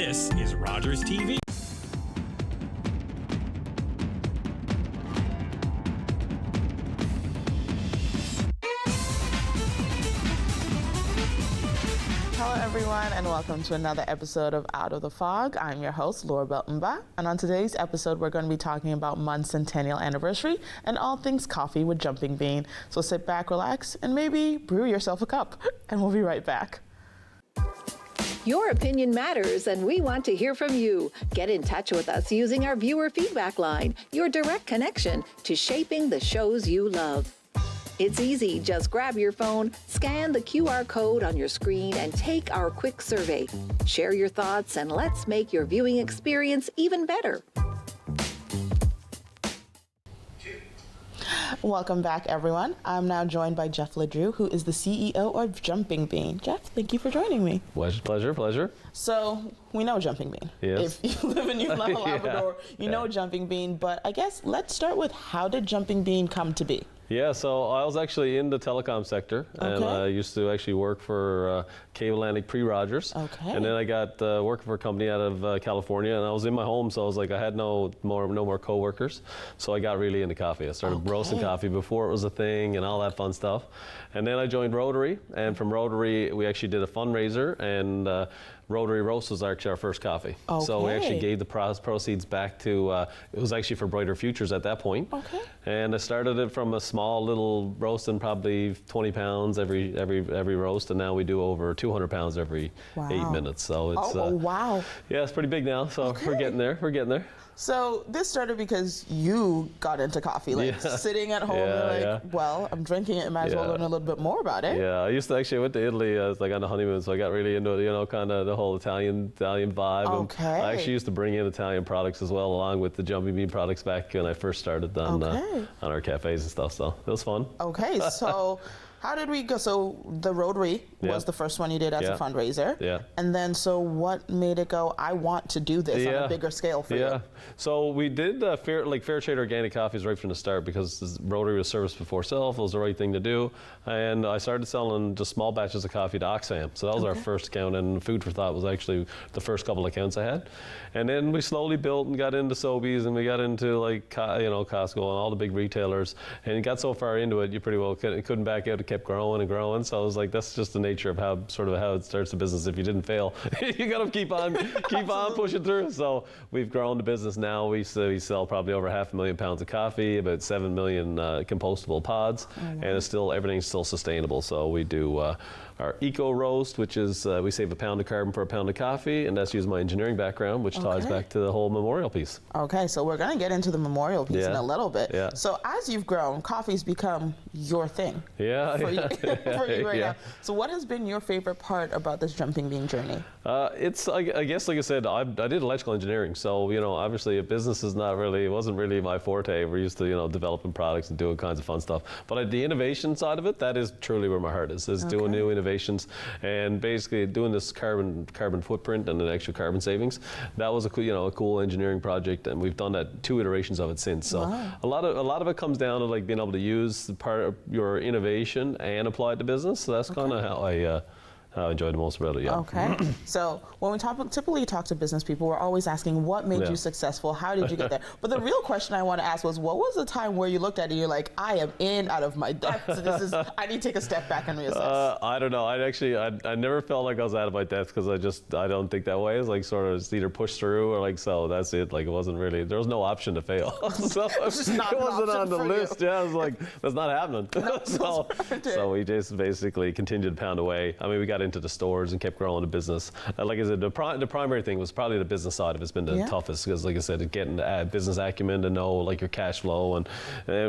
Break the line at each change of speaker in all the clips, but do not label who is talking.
This is Rogers TV.
Hello everyone, and welcome to another episode of Out of the Fog. I'm your host, Laurabel, and on today's episode we're going to be talking about month's centennial anniversary and all things coffee with Jumping Bean. So sit back, relax, and maybe brew yourself a cup, and we'll be right back.
Your opinion matters, and we want to hear from you. Get in touch with us using our viewer feedback line, your direct connection to shaping the shows you love. It's easy. Just grab your phone, scan the QR code on your screen, and take our quick survey. Share your thoughts, and let's make your viewing experience even better.
Welcome back, everyone. I'm now joined by Jeff LeDrew, who is the CEO of Jumping Bean. Jeff, thank you for joining me.
Pleasure.
So, we know Jumping Bean.
Yes.
If you live in Newfoundland, Labrador, you know Jumping Bean. But I guess let's start with, how did Jumping Bean come to be?
Yeah, so I was actually in the telecom sector, and I used to actually work for Cable Atlantic pre-Rogers.
Okay.
And then I got working for a company out of California, and I was in my home, so I was like, I had no more coworkers, so I got really into coffee. I started roasting coffee before it was a thing and all that fun stuff. And then I joined Rotary, and from Rotary we actually did a fundraiser, and Rotary Roast was actually our first coffee.
Okay.
So we actually gave the proceeds back to, it was actually for Brighter Futures at that point.
Okay.
And I started it from a small little roasting, probably 20 pounds every roast, and now we do over 200 pounds every 8 minutes. So it's
wow.
Yeah, it's pretty big now. So we're getting there.
So this started because you got into coffee, sitting at home, well, I'm drinking it, might as well learn a little bit more about it.
Yeah, I went to Italy, I was like on the honeymoon, so I got really into it, kind of the whole Italian vibe.
Okay.
And I actually used to bring in Italian products as well, along with the Jumping Bean products back when I first started on our cafes and stuff, so it was fun.
Okay, so how did we go? So the Rotary was the first one you did as a fundraiser.
Yeah.
And then, so what made it go, I want to do this on a bigger scale for you?
Yeah. So we did fair trade organic coffees right from the start, because Rotary was service before self. It was the right thing to do. And I started selling just small batches of coffee to Oxfam. So that was our first account, and Food for Thought was actually the first couple of accounts I had. And then we slowly built and got into Sobeys, and we got into Costco and all the big retailers. And got so far into it, you pretty well couldn't back out. It kept growing and growing. So I was like, that's just the nature of how it starts a business. If you didn't fail, you got to keep on pushing through. So we've grown the business now. We sell probably over 500,000 pounds of coffee, about 7 million compostable pods, and everything's still sustainable. So we do our eco roast, which is we save a pound of carbon for a pound of coffee, and that's using my engineering background, which ties back to the whole memorial piece.
Okay, so we're going to get into the memorial piece in a little bit.
Yeah.
So as you've grown, coffee's become your thing.
For
you right now. So what has been your favorite part about this Jumping Bean journey?
It's, I guess, like I said, I did electrical engineering, so obviously a business wasn't really my forte. We're used to developing products and doing kinds of fun stuff. But the innovation side of it, that is truly where my heart is doing new innovations, and basically doing this carbon footprint and an extra carbon savings. That was a cool engineering project, and we've done that 2 iterations of it since. So a lot of it comes down to being able to use part of your innovation and apply it to business. So that's kind of how I enjoyed the most about it. Yeah.
Okay. So when we typically talk to business people, we're always asking, what made you successful? How did you get there? But the real question I want to ask was, what was the time where you looked at it and you're like, I am out of my depth. I need to take a step back and reassess.
I don't know. I never felt like I was out of my depth, because I don't think that way. It's sort of either push through or so that's it. It wasn't really, there was no option to fail. So it wasn't on the list. Yeah, I was like, that's not happening. So we just basically continued to pound away. I mean, we got into the stores and kept growing the business. Like I said, the primary thing was probably the business side of it's been the toughest, because like I said, getting the business acumen to know your cash flow, and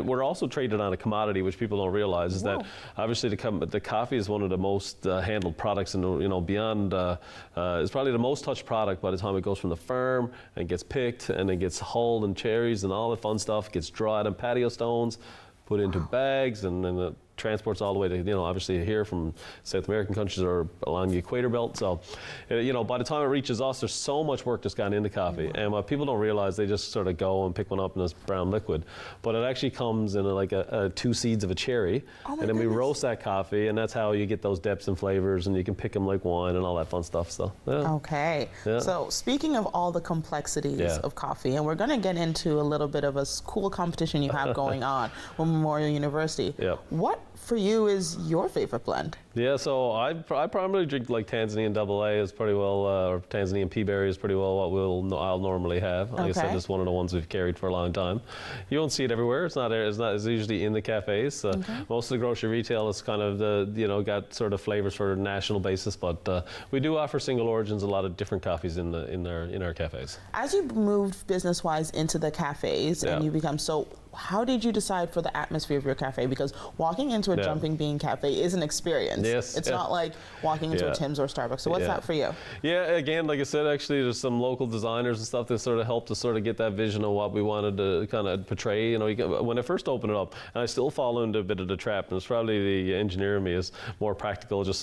we're also traded on a commodity, which people don't realize is that obviously the coffee is one of the most handled products, and beyond it's probably the most touched product by the time it goes from the farm and gets picked and it gets hulled and cherries and all the fun stuff, gets dried on patio stones, put into bags, and then transports all the way to, obviously here from South American countries or along the equator belt. So, by the time it reaches us, there's so much work that's gone into coffee. And what people don't realize, they just sort of go and pick one up in this brown liquid. But it actually comes in like a 2 seeds of a cherry. And then we roast that coffee, and that's how you get those depths and flavors, and you can pick them like wine and all that fun stuff. So, yeah.
Okay. Yeah. So speaking of all the complexities of coffee, and we're going to get into a little bit of a cool competition you have going on with Memorial University.
Yep.
What for you is your favorite blend?
Yeah, so I primarily drink like Tanzanian AA is pretty well, or Tanzanian Peaberry is pretty well what I'll normally have. Like I said, it's one of the ones we've carried for a long time. You won't see it everywhere. It's usually in the cafes. Most of the grocery retail is kind of got sort of flavors for a national basis, but we do offer single origins, a lot of different coffees in our cafes.
As you moved business-wise into the cafes and you become how did you decide for the atmosphere of your cafe? Because walking into a Jumping Bean cafe is an experience.
Yes.
It's not like walking into a Tim's or Starbucks. So what's that for you?
Yeah, again, like I said, actually there's some local designers and stuff that sort of helped to sort of get that vision of what we wanted to kind of portray. When I first opened it up, and I still fall into a bit of the trap, and it's probably the engineer in me is more practical, just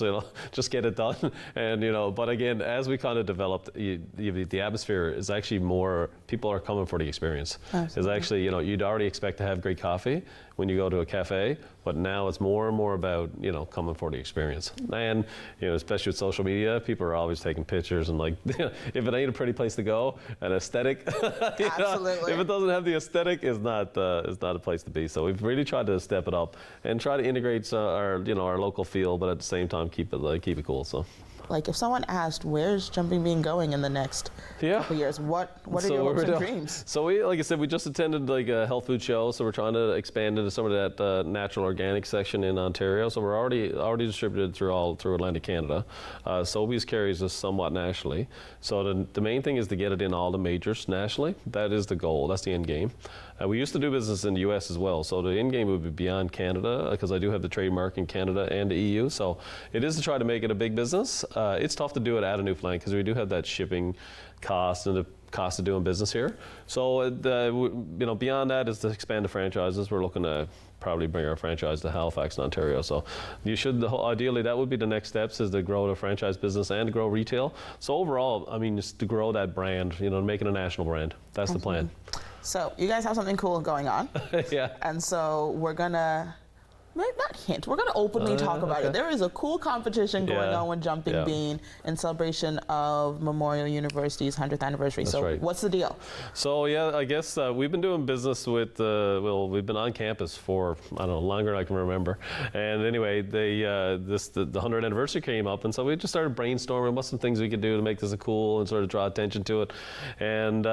get it done. And but again, as we kind of developed, the atmosphere is actually more, people are coming for the experience. It's actually, you'd already expect to have great coffee when you go to a cafe, but now it's more and more about coming for the experience. And especially with social media, people are always taking pictures, and like if it ain't a pretty place to go, an aesthetic,
Absolutely.
if it doesn't have the aesthetic, is not a place to be. So we've really tried to step it up and try to integrate our local feel, but at the same time keep it cool. So.
Like if someone asked, where's Jumping Bean going in the next couple years, what are your hopes and dreams?
So like I said, we just attended like a health food show, so we're trying to expand into some of that natural organic section in Ontario. So we're already distributed through Atlantic Canada. Sobeys carries us somewhat nationally. So the main thing is to get it in all the majors nationally. That is the goal. That's the end game. We used to do business in the U.S. as well, so the end game would be beyond Canada, because I do have the trademark in Canada and the EU. So it is to try to make it a big business. It's tough to do it at a Newfoundland because we do have that shipping cost and the cost of doing business here. So beyond that is to expand the franchises. We're looking to probably bring our franchise to Halifax and Ontario. So ideally that would be the next steps, is to grow the franchise business and to grow retail. So overall, just to grow that brand, make it a national brand. That's the plan.
So you guys have something cool going on.
Yeah.
And so we're gonna, we're gonna openly talk about it. There is a cool competition going on with Jumping Bean in celebration of Memorial University's 100th anniversary.
That's right.
What's the deal? So
I guess we've been doing business with, we've been on campus for, I don't know, longer than I can remember. And anyway, the 100th anniversary came up, and so we just started brainstorming what's some things we could do to make this cool and sort of draw attention to it. And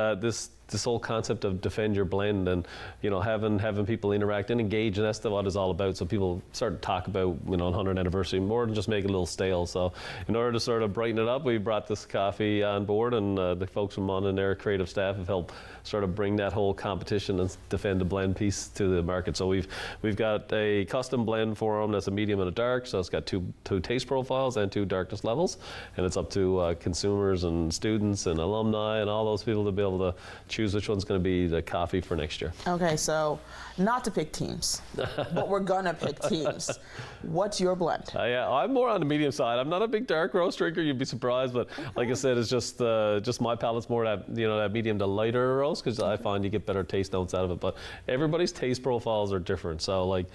this whole concept of defend your blend, and having people interact and engage, and that's what it's all about. So people start to talk about 100th anniversary more than just make it a little stale. So in order to sort of brighten it up, we brought this coffee on board, and the folks from Mon and their creative staff have helped sort of bring that whole competition and defend the blend piece to the market. So we've got a custom blend for them that's a medium and a dark. So it's got two taste profiles and 2 darkness levels, and it's up to consumers and students and alumni and all those people to be able to choose which one's going to be the coffee for next year.
Okay, so not to pick teams, but we're gonna pick teams. What's your blend?
I'm more on the medium side. I'm not a big dark roast drinker. You'd be surprised, but like I said, it's just my palate's more that that medium to lighter roast, because I find you get better taste notes out of it. But everybody's taste profiles are different, so like,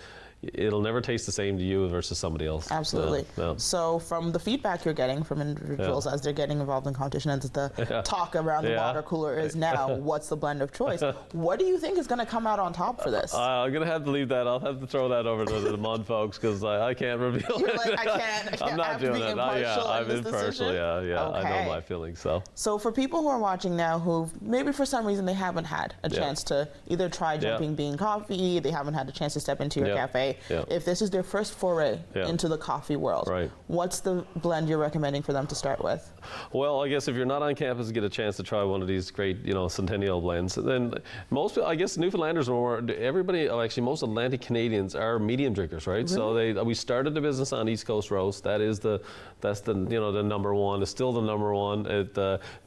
it'll never taste the same to you versus somebody else.
Absolutely. So from the feedback you're getting from individuals as they're getting involved in competition, and the talk around the water cooler is now, what's the blend of choice? What do you think is going to come out on top for this? I'm
going to have to leave that. I'll have to throw that over to the Mon folks, because I can't reveal
You're
it.
like, I can't
I'm not doing that. I'm impartial. Okay. I know my feelings.
So for people who are watching now who maybe for some reason they haven't had a chance to either try Jumping Bean coffee, they haven't had a chance to step into your cafe, if this is their first foray into the coffee world, what's the blend you're recommending for them to start with?
Well, I guess if you're not on campus, get a chance to try one of these great, Centennial blends. Then I guess Newfoundlanders most Atlantic Canadians are medium drinkers, right? Really? So we started the business on East Coast roast. That's the the number one. It's still the number one.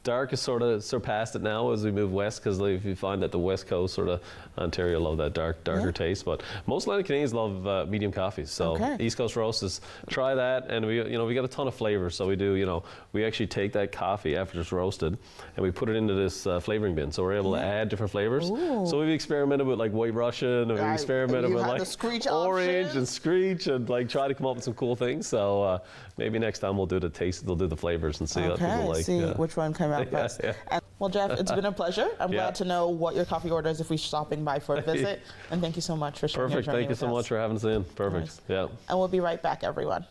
Dark has sort of surpassed it now as we move west, because if you find that the West Coast, sort of Ontario, love that darker taste. But most Atlantic Canadians love of medium coffees. So
Okay.
East Coast roasts, try that, and we got a ton of flavors. So we do, we actually take that coffee after it's roasted, and we put it into this flavoring bin. So we're able to add different flavors.
Ooh.
So we've experimented with like White Russian, and we've experimented
you
with
had
like
the screech
orange
option.
and screech, and like try to come up with some cool things. So maybe next time we'll do the taste, we'll do the flavors and see what people like.
See which one came out
Yeah,
best.
yeah.
And, well, Jeff, it's been a pleasure. I'm
Yeah.
glad to know what your coffee order is if we're stopping by for a visit. And thank you so much for sharing your
Perfect.
journey
Thank you
with
so
us.
much for having us in. Perfect.
Nice.
Yeah.
And we'll be right back, everyone.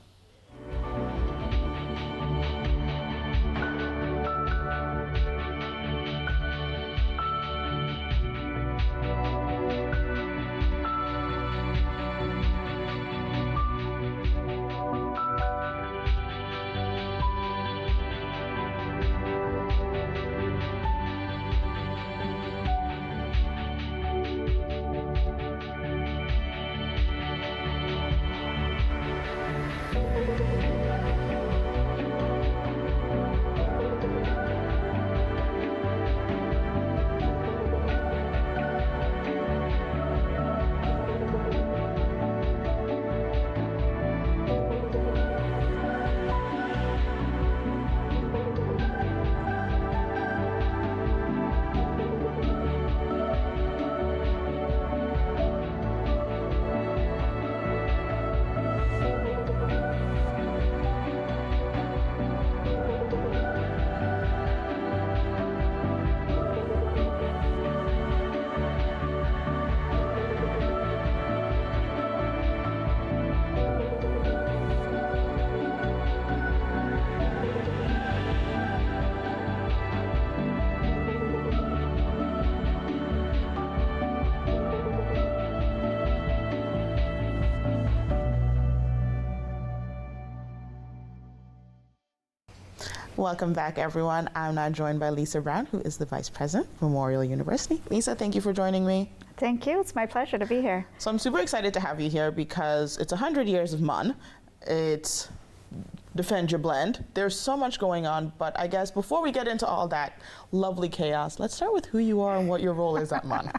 Welcome back, everyone. I'm now joined by Lisa Browne, who is the Vice President of Memorial University. Lisa, thank you for joining me.
Thank you. It's my pleasure to be here.
So I'm super excited to have you here because it's 100 years of MUN. It's Defend Your Blend. There's so much going on, but I guess before we get into all that lovely chaos, let's start with who you are and what your role is at MUN.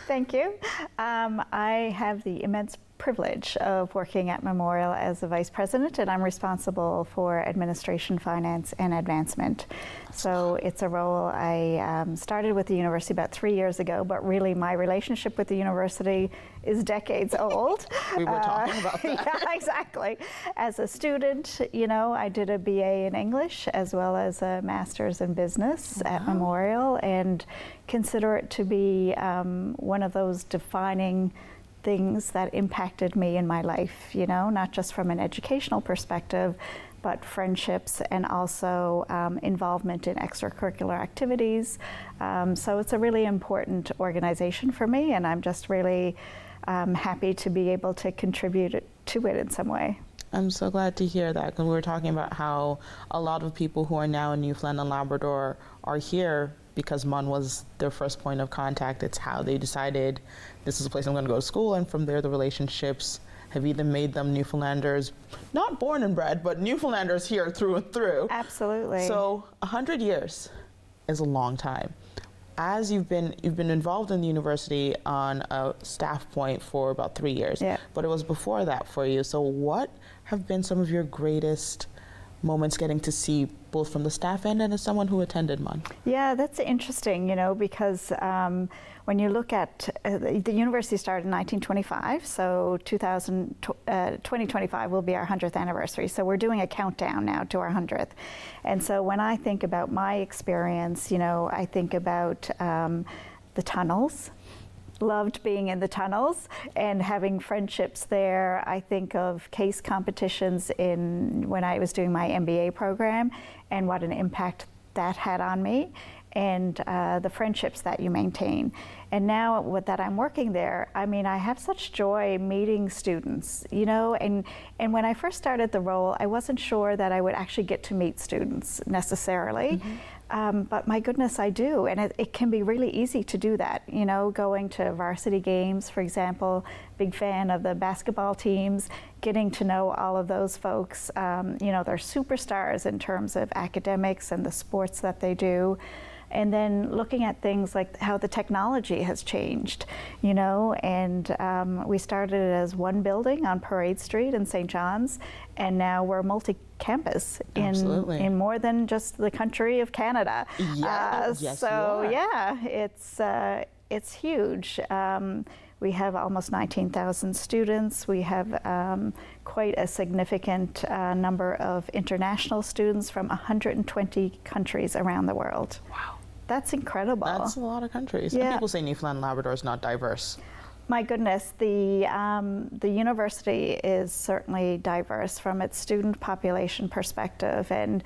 Thank you. I have the immense privilege of working at Memorial as the Vice President, and I'm responsible for administration, finance, and advancement. So it's a role I started with the university about 3 years ago, but really my relationship with the university is decades old.
We were talking about that.
Yeah, exactly. As a student, I did a BA in English as well as a master's in business at Memorial, and consider it to be one of those defining things that impacted me in my life, not just from an educational perspective, but friendships and also involvement in extracurricular activities. So it's a really important organization for me, and I'm just really happy to be able to contribute to it in some way.
I'm so glad to hear that, because we were talking about how a lot of people who are now in Newfoundland and Labrador are here because MUN was their first point of contact. It's how they decided this is a place I'm going to go to school, and from there the relationships have either made them Newfoundlanders, not born and bred, but Newfoundlanders here through and through.
Absolutely.
So 100 years is a long time. As you've been involved in the university on a staff point for about 3 years,
Yeah.
but it was before that for you. So what have been some of your greatest moments getting to see both from the staff end and as someone who attended MUN?
Yeah, that's interesting, because when you look at the university started in 1925, so 2025 will be our 100th anniversary. So we're doing a countdown now to our 100th. And so when I think about my experience, I think about the tunnels. Loved being in the tunnels and having friendships there. I think of case competitions when I was doing my MBA program and what an impact that had on me, and the friendships that you maintain. And now that I'm working there, I have such joy meeting students, and when I first started the role, I wasn't sure that I would actually get to meet students necessarily. Mm-hmm. But my goodness, I do, and it can be really easy to do that. Going to varsity games, for example, big fan of the basketball teams, getting to know all of those folks. They're superstars in terms of academics and the sports that they do. And then looking at things like how the technology has changed, and we started it as one building on Parade Street in St. John's, and now we're multi-campus in more than just the country of Canada. It's huge. We have almost 19,000 students. We have quite a significant number of international students from 120 countries around the world.
Wow.
That's incredible.
That's a lot of countries.
Yeah.
And people say Newfoundland and Labrador is not diverse.
My goodness, the university is certainly diverse from its student population perspective, and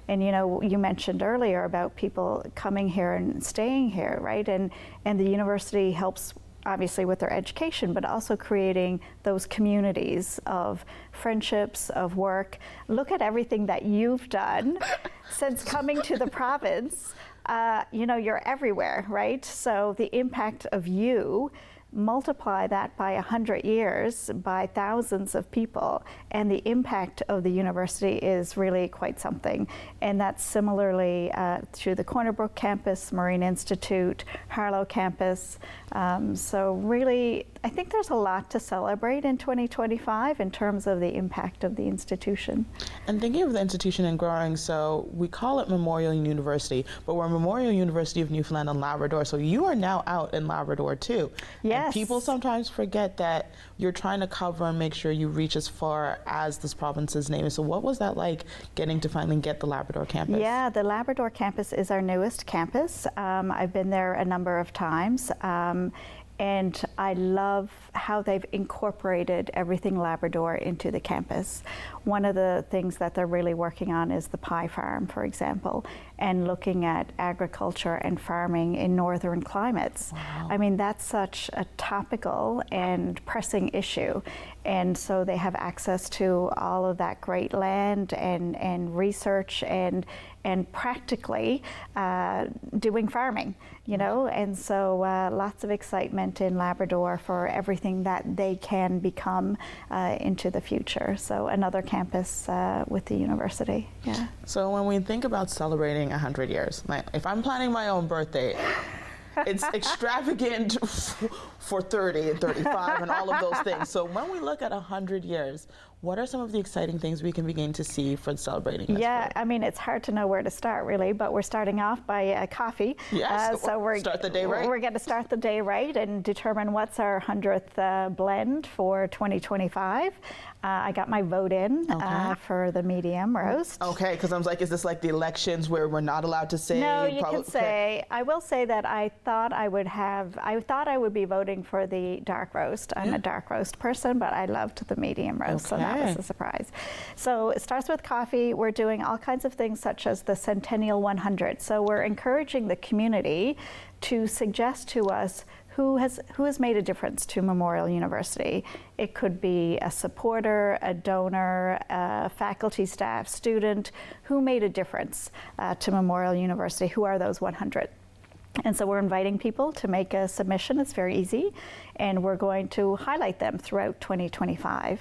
you mentioned earlier about people coming here and staying here, right? And the university helps obviously with their education, but also creating those communities of friendships, of work. Look at everything that you've done since coming to the province. You're everywhere, right? So the impact of you, multiply that by 100 years, by thousands of people, and the impact of the university is really quite something. And that's similarly through the Corner Brook campus, Marine Institute, Harlow campus. So really, I think there's a lot to celebrate in 2025 in terms of the impact of the institution.
And thinking of the institution and growing, so we call it Memorial University, but we're Memorial University of Newfoundland and Labrador, so you are now out in Labrador too.
Yes.
And people sometimes forget that you're trying to cover and make sure you reach as far as this province's name is. So what was that like, getting to finally get the Labrador campus?
Yeah, the Labrador campus is our newest campus. I've been there a number of times. And I love how they've incorporated everything Labrador into the campus. One of the things that they're really working on is the pie farm, for example, and looking at agriculture and farming in northern climates.
Wow.
I mean, that's such a topical and pressing issue. And so they have access to all of that great land and research and practically doing farming, and so lots of excitement in Labrador for everything that they can become into the future. So another campus with the university. Yeah.
So when we think about celebrating 100 years, like if I'm planning my own birthday, it's extravagant for 30 and 35 and all of those things. So when we look at 100 years, what are some of the exciting things we can begin to see for celebrating this?
Yeah, I mean, it's hard to know where to start, really, but we're starting off by coffee.
Yes,
so we're
start the day right.
We're going to start the day right and determine what's our 100th blend for 2025. I got my vote in for the medium roast.
Okay, because I was like, is this like the elections where we're not allowed to say?
No, you can say. I will say that I thought I would be voting for the dark roast. I'm a dark roast person, but I loved the medium roast, so that was a surprise. So it starts with coffee. We're doing all kinds of things such as the Centennial 100. So we're encouraging the community to suggest to us who has made a difference to Memorial University. It could be a supporter, a donor, a faculty, staff, student, who made a difference to Memorial University. Who are those 100? And so we're inviting people to make a submission. It's very easy, and we're going to highlight them throughout 2025.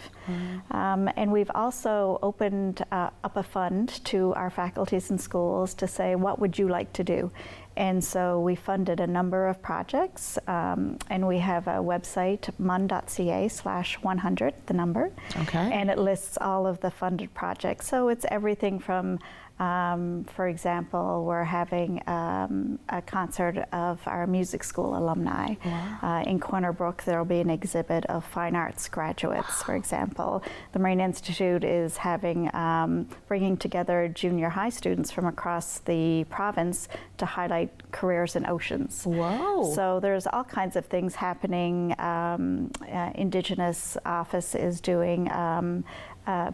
And we've also opened up a fund to our faculties and schools to say, what would you like to do? And so we funded a number of projects, and we have a website, mun.ca/100, the number.
Okay.
And it lists all of the funded projects. So it's everything from for example, we're having a concert of our music school alumni.
Wow.
In Corner Brook, there will be an exhibit of fine arts graduates, for example. The Marine Institute is having, bringing together junior high students from across the province to highlight careers in oceans.
Wow.
So there's all kinds of things happening. Indigenous Office is doing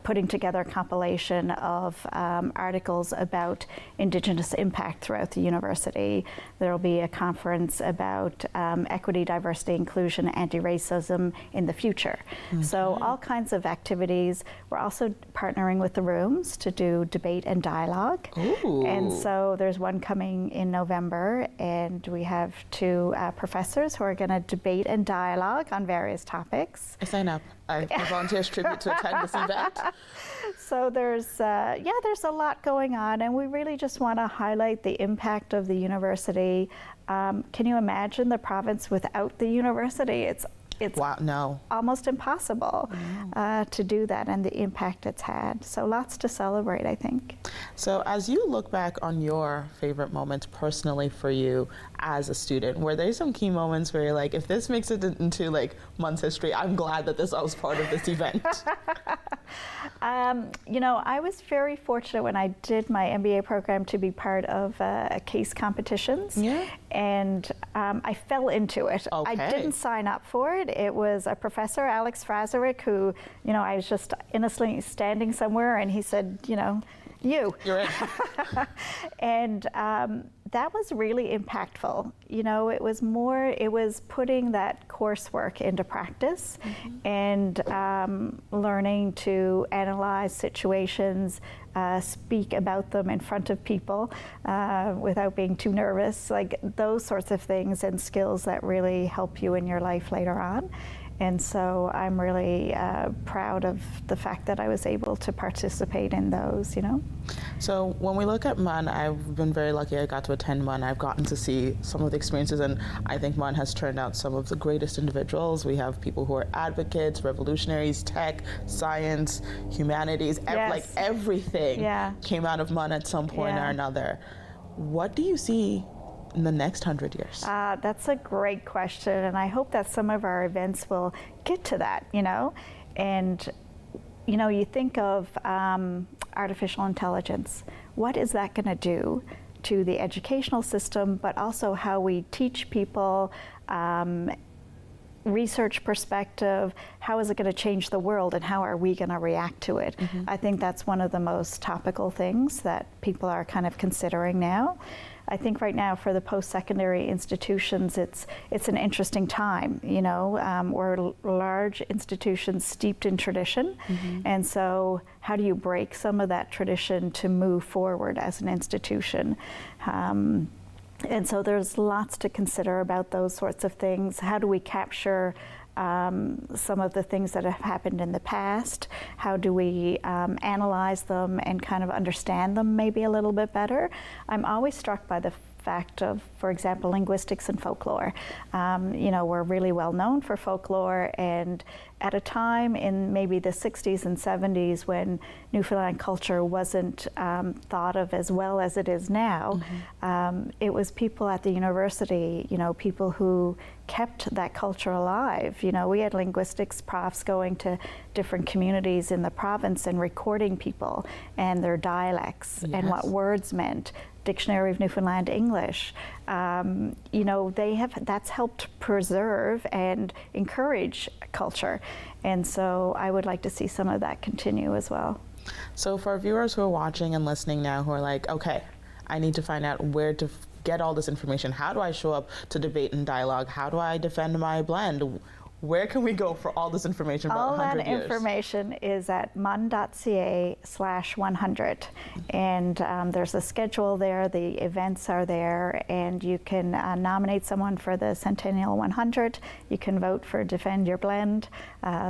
putting together a compilation of articles about Indigenous impact throughout the university. There will be a conference about equity, diversity, inclusion, anti-racism in the future. Okay. So all kinds of activities. We're also partnering with the rooms to do debate and dialogue.
Ooh.
And so there's one coming in November, and we have two professors who are going to debate and dialogue on various topics.
I sign up. I volunteer as tribute to attend this event.
So there's a lot going on, and we really just want to highlight the impact of the university. Can you imagine the province without the university? It's
Wow, no.
almost impossible to do that, and the impact it's had. So lots to celebrate, I think.
So as you look back on your favorite moments personally for you as a student, were there some key moments where you're like, if this makes it into like MUN's history, I'm glad that I was part of this event?
I was very fortunate when I did my MBA program to be part of case competitions.
Yeah.
And I fell into it.
Okay.
I didn't sign up for it. It was a professor, Alex Frazerick, who, I was just innocently standing somewhere, and he said, you're in. And that was really impactful. It was putting that coursework into practice and learning to analyze situations, speak about them in front of people without being too nervous, like those sorts of things and skills that really help you in your life later on. And so I'm really proud of the fact that I was able to participate in those,
So when we look at MUN, I've been very lucky I got to attend MUN. I've gotten to see some of the experiences, and I think MUN has turned out some of the greatest individuals. We have people who are advocates, revolutionaries, tech, science, humanities, like everything came out of MUN at some point or another. What do you see in the next 100 years?
That's a great question, and I hope that some of our events will get to that, And, you think of artificial intelligence. What is that going to do to the educational system, but also how we teach people, research perspective, how is it going to change the world, and how are we going to react to it? I think that's one of the most topical things that people are kind of considering now. I think right now for the post-secondary institutions, it's an interesting time. We're large institutions steeped in tradition, and so how do you break some of that tradition to move forward as an institution? And so there's lots to consider about those sorts of things. How do we capture some of the things that have happened in the past? How do we analyze them and kind of understand them maybe a little bit better? I'm always struck by the fact of, for example, linguistics and folklore. We're really well known for folklore, and at a time in maybe the 60s and 70s when Newfoundland culture wasn't thought of as well as it is now, it was people at the university, people who kept that culture alive. We had linguistics profs going to different communities in the province and recording people and their dialects and what words meant. Dictionary of Newfoundland English. That's helped preserve and encourage culture. And so I would like to see some of that continue as well.
So for our viewers who are watching and listening now who are like, okay, I need to find out where to get all this information. How do I show up to debate and dialogue? How do I defend my blend? Where can we go for all this information about 100 years?
All that information is at mun.ca/100. And there's a schedule there, the events are there, and you can nominate someone for the Centennial 100. You can vote for Defend Your Blend.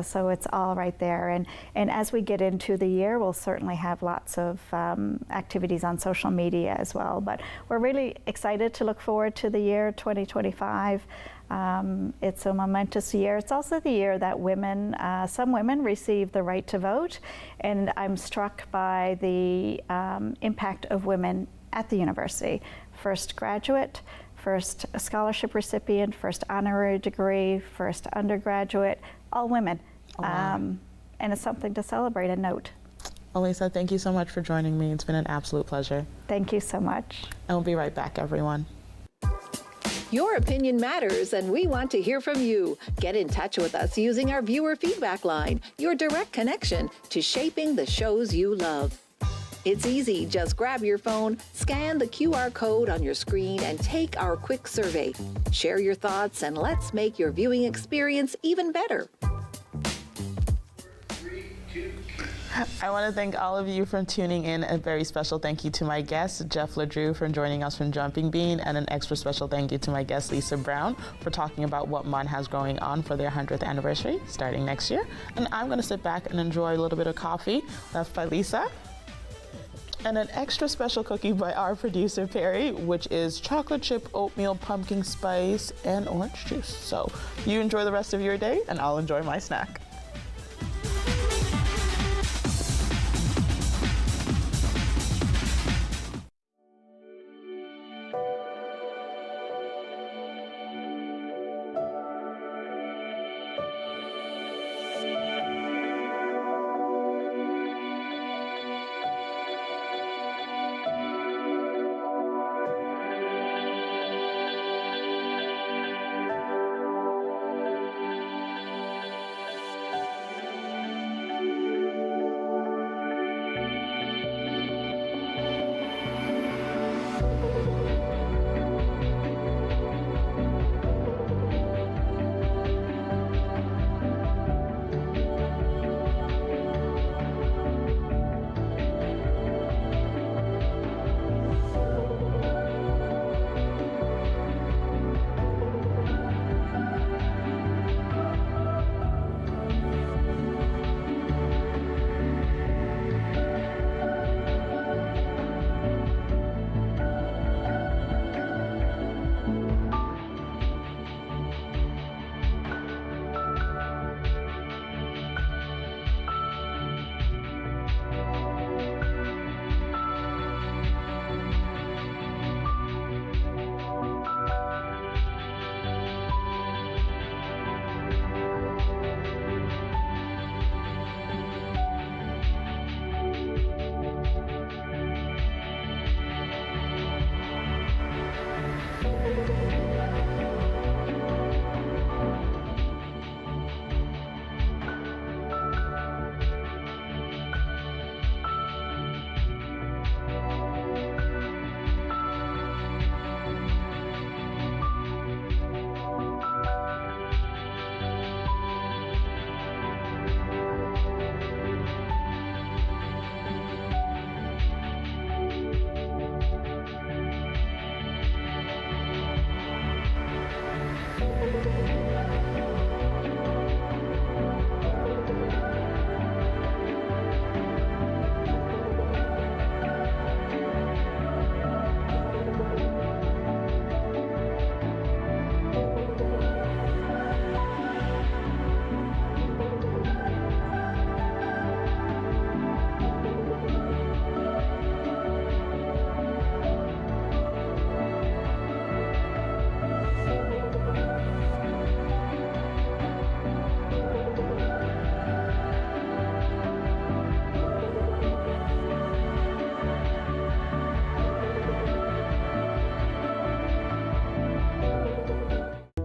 So it's all right there. And as we get into the year, we'll certainly have lots of activities on social media as well. But we're really excited to look forward to the year 2025. It's a momentous year. It's also the year that some women receive the right to vote, and I'm struck by the impact of women at the university. First graduate, first scholarship recipient, first honorary degree, first undergraduate, all women.
Oh, wow.
And it's something to celebrate and note.
Elisa, thank you so much for joining me. It's been an absolute pleasure.
Thank you so much.
And we'll be right back, everyone.
Your opinion matters, and we want to hear from you. Get in touch with us using our viewer feedback line, your direct connection to shaping the shows you love. It's easy. Just grab your phone, scan the QR code on your screen, and take our quick survey. Share your thoughts, and let's make your viewing experience even better.
I want to thank all of you for tuning in. A very special thank you to my guest, Jeff LeDrew, for joining us from Jumping Bean, and an extra special thank you to my guest, Lisa Browne, for talking about what MUN has going on for their 100th anniversary starting next year. And I'm going to sit back and enjoy a little bit of coffee left by Lisa. And an extra special cookie by our producer, Perry, which is chocolate chip, oatmeal, pumpkin spice, and orange juice. So you enjoy the rest of your day, and I'll enjoy my snack.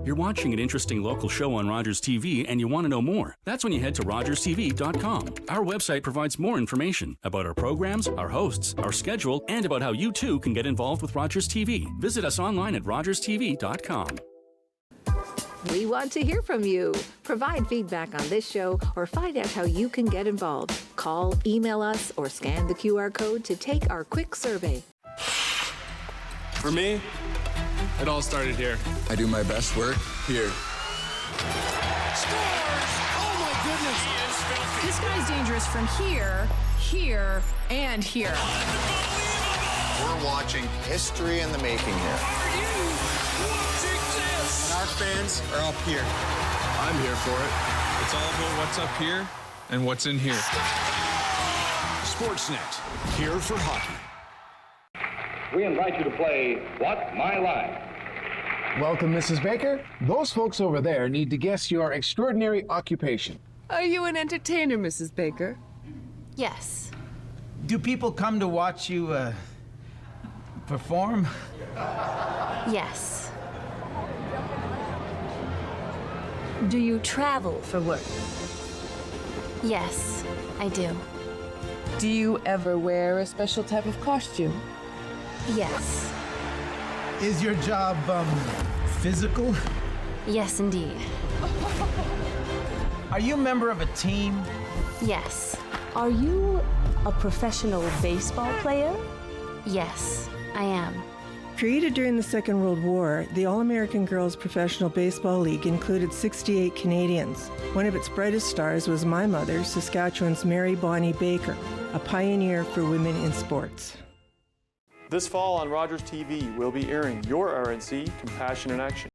You're watching an interesting local show on Rogers TV and you want to know more. That's when you head to rogerstv.com. Our website provides more information about our programs, our hosts, our schedule, and about how you too can get involved with Rogers TV. Visit us online at rogerstv.com.
We want to hear from you. Provide feedback on this show or find out how you can get involved. Call, email us, or scan the QR code to take our quick survey.
For me, it all started here.
I do my best work here.
Scores! Oh my goodness! This guy's dangerous from here, here, and here.
We're watching history in the making here.
Are you watching this?
And our fans are up here.
I'm here for it. It's all about what's up here and what's in here.
Sportsnet, here for hockey.
We invite you to play What's My Line?
Welcome, Mrs. Baker. Those folks over there need to guess your extraordinary occupation.
Are you an entertainer, Mrs. Baker?
Yes.
Do people come to watch you, perform?
Yes.
Do you travel for work?
Yes, I do.
Do you ever wear a special type of costume?
Yes.
Is your job, physical?
Yes, indeed.
Are you a member of a team?
Yes.
Are you a professional baseball player?
Yes, I am.
Created during the Second World War, the All-American Girls Professional Baseball League included 68 Canadians. One of its brightest stars was my mother, Saskatchewan's Mary Bonnie Baker, a pioneer for women in sports.
This fall on Rogers TV, we'll be airing your RNC Compassion in Action.